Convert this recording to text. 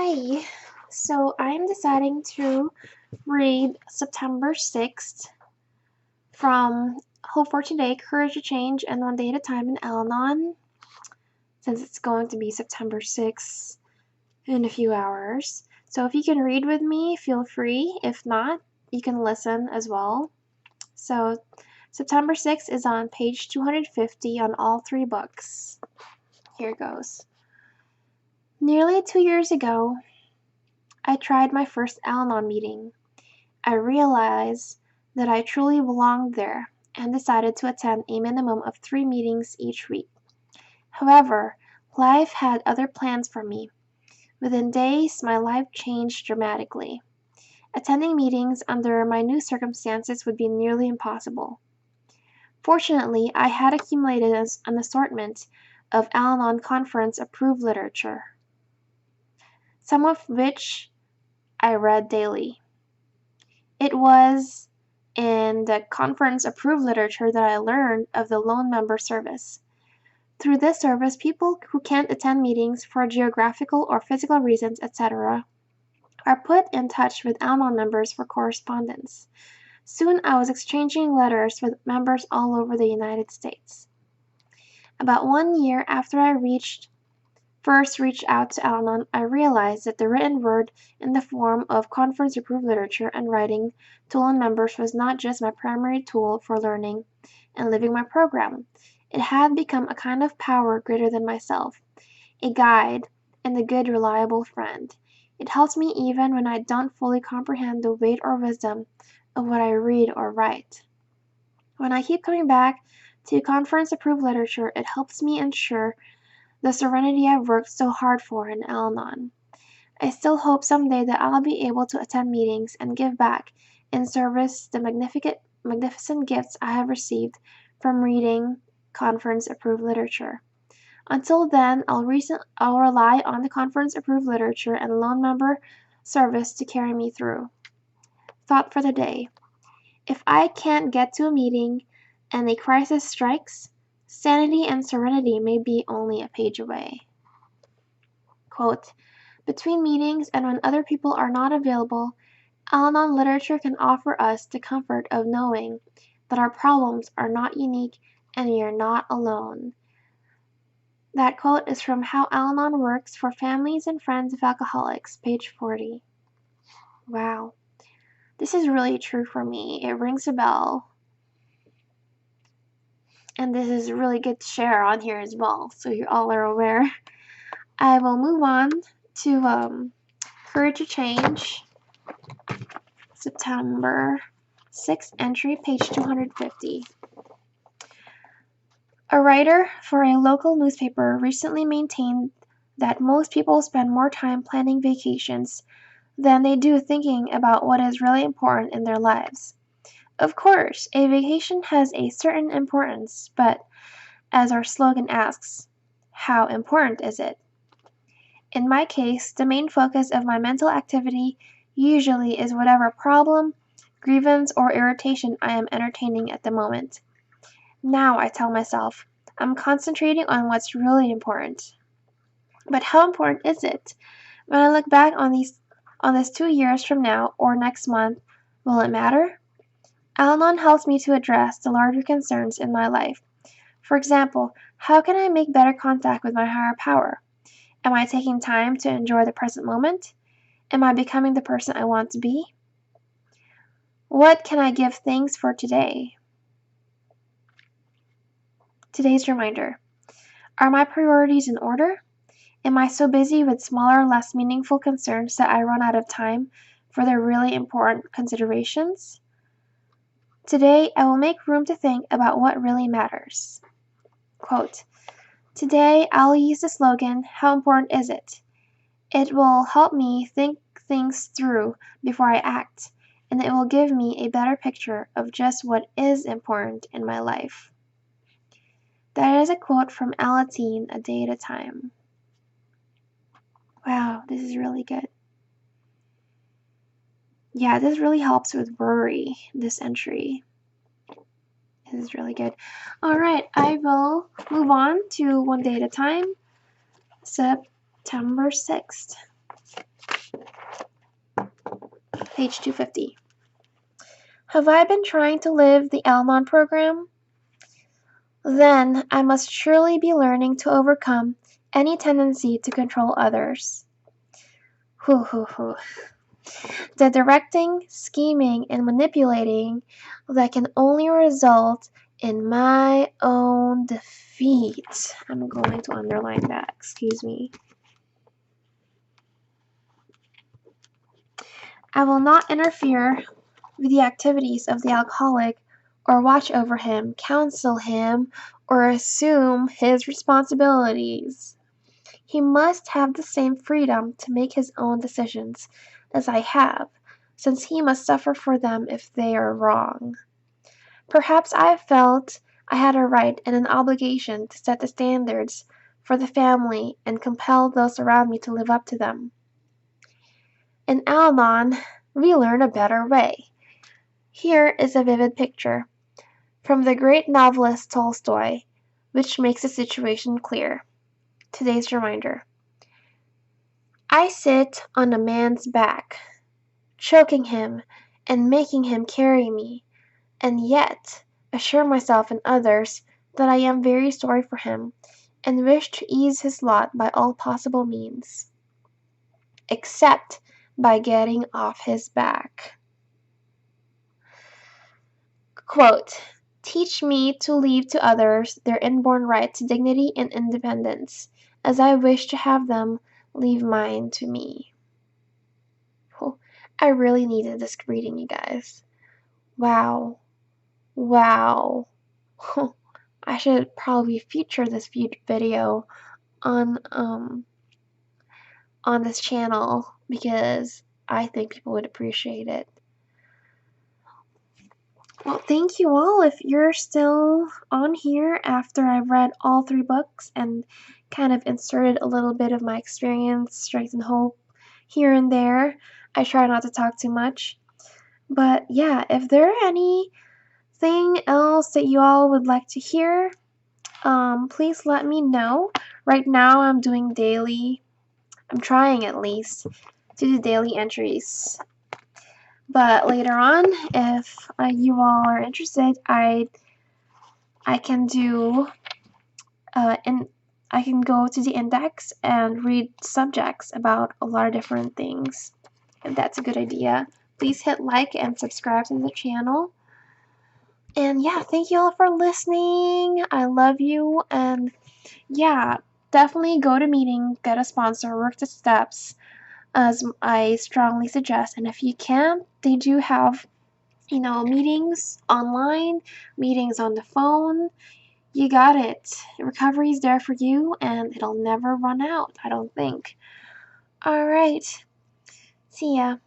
Hi. So I'm deciding to read September 6th from Hope for Today, Courage to Change, and One Day at a Time in Al-Anon, since it's going to be September 6th in a few hours. So if you can read with me, feel free. If not, you can listen as well. So September 6th is on page 250 on all three books. Here goes. Nearly 2 years ago, I tried my first Al-Anon meeting. I realized that I truly belonged there and decided to attend a minimum of 3 meetings each week. However, life had other plans for me. Within days, my life changed dramatically. Attending meetings under my new circumstances would be nearly impossible. Fortunately, I had accumulated an assortment of Al-Anon conference-approved literature, some of which I read daily. It was in the conference-approved literature that I learned of the Lone Member Service. Through this service, people who can't attend meetings for geographical or physical reasons, etc., are put in touch with Al-Anon members for correspondence. Soon I was exchanging letters with members all over the United States. About 1 year after I first reached out to Al-Anon, I realized that the written word in the form of conference-approved literature and writing to Lone members was not just my primary tool for learning and living my program. It had become a kind of power greater than myself, a guide and a good, reliable friend. It helps me even when I don't fully comprehend the weight or wisdom of what I read or write. When I keep coming back to conference-approved literature, it helps me ensure the serenity I've worked so hard for in Al-Anon. I still hope someday that I'll be able to attend meetings and give back in service the magnificent gifts I have received from reading conference-approved literature. Until then, I'll rely on the conference-approved literature and Lone Member Service to carry me through. Thought for the day. If I can't get to a meeting and a crisis strikes, sanity and serenity may be only a page away. Quote, between meetings and when other people are not available, Al-Anon literature can offer us the comfort of knowing that our problems are not unique and we are not alone. That quote is from How Al-Anon Works for Families and Friends of Alcoholics, page 40. Wow. This is really true for me. It rings a bell. And this is really good to share on here as well, so you all are aware. I will move on to Courage to Change, September 6th entry, page 250. A writer for a local newspaper recently maintained that most people spend more time planning vacations than they do thinking about what is really important in their lives. Of course, a vacation has a certain importance, but as our slogan asks, how important is it? In my case, the main focus of my mental activity usually is whatever problem, grievance, or irritation I am entertaining at the moment. Now, I tell myself, I'm concentrating on what's really important. But how important is it? When I look back on this 2 years from now or next month, will it matter? Al-Anon helps me to address the larger concerns in my life. For example, how can I make better contact with my higher power? Am I taking time to enjoy the present moment? Am I becoming the person I want to be? What can I give thanks for today? Today's reminder. Are my priorities in order? Am I so busy with smaller, less meaningful concerns that I run out of time for the really important considerations? Today, I will make room to think about what really matters. Quote, today, I'll use the slogan, how important is it? It will help me think things through before I act, and it will give me a better picture of just what is important in my life. That is a quote from Al-Anon, A Day at a Time. Wow, this is really good. Yeah, this really helps with worry, this entry. This is really good. Alright, I will move on to One Day at a Time, September 6th. page 250. Have I been trying to live the Al-Anon program? Then I must surely be learning to overcome any tendency to control others. The directing, scheming, and manipulating that can only result in my own defeat. I'm going to underline that, excuse me. I will not interfere with the activities of the alcoholic, or watch over him, counsel him, or assume his responsibilities. He must have the same freedom to make his own decisions as I have, since he must suffer for them if they are wrong. Perhaps I felt I had a right and an obligation to set the standards for the family and compel those around me to live up to them. In Al-Anon, we learn a better way. Here is a vivid picture from the great novelist Tolstoy, which makes the situation clear. Today's reminder. I sit on a man's back, choking him and making him carry me, and yet assure myself and others that I am very sorry for him, and wish to ease his lot by all possible means, except by getting off his back. Quote, teach me to leave to others their inborn right to dignity and independence, as I wish to have them leave mine to me. Oh, I really needed this reading, you guys. Wow. I should probably feature this video on this channel because I think people would appreciate it. Well, thank you all if you're still on here after I've read all 3 books and kind of inserted a little bit of my experience, strength, and hope here and there. I try not to talk too much. But yeah, if there are anything else that you all would like to hear, please let me know. Right now I'm doing daily, I'm trying at least to do daily entries. But later on, if you all are interested, I can do and I can go to the index and read subjects about a lot of different things. If that's a good idea, please hit like and subscribe to the channel. And yeah, thank you all for listening. I love you, and yeah, definitely go to meeting, get a sponsor, work the steps, as I strongly suggest. And if you can't, they do have, meetings online, meetings on the phone. You got it. Recovery's there for you, and it'll never run out, I don't think. Alright. See ya.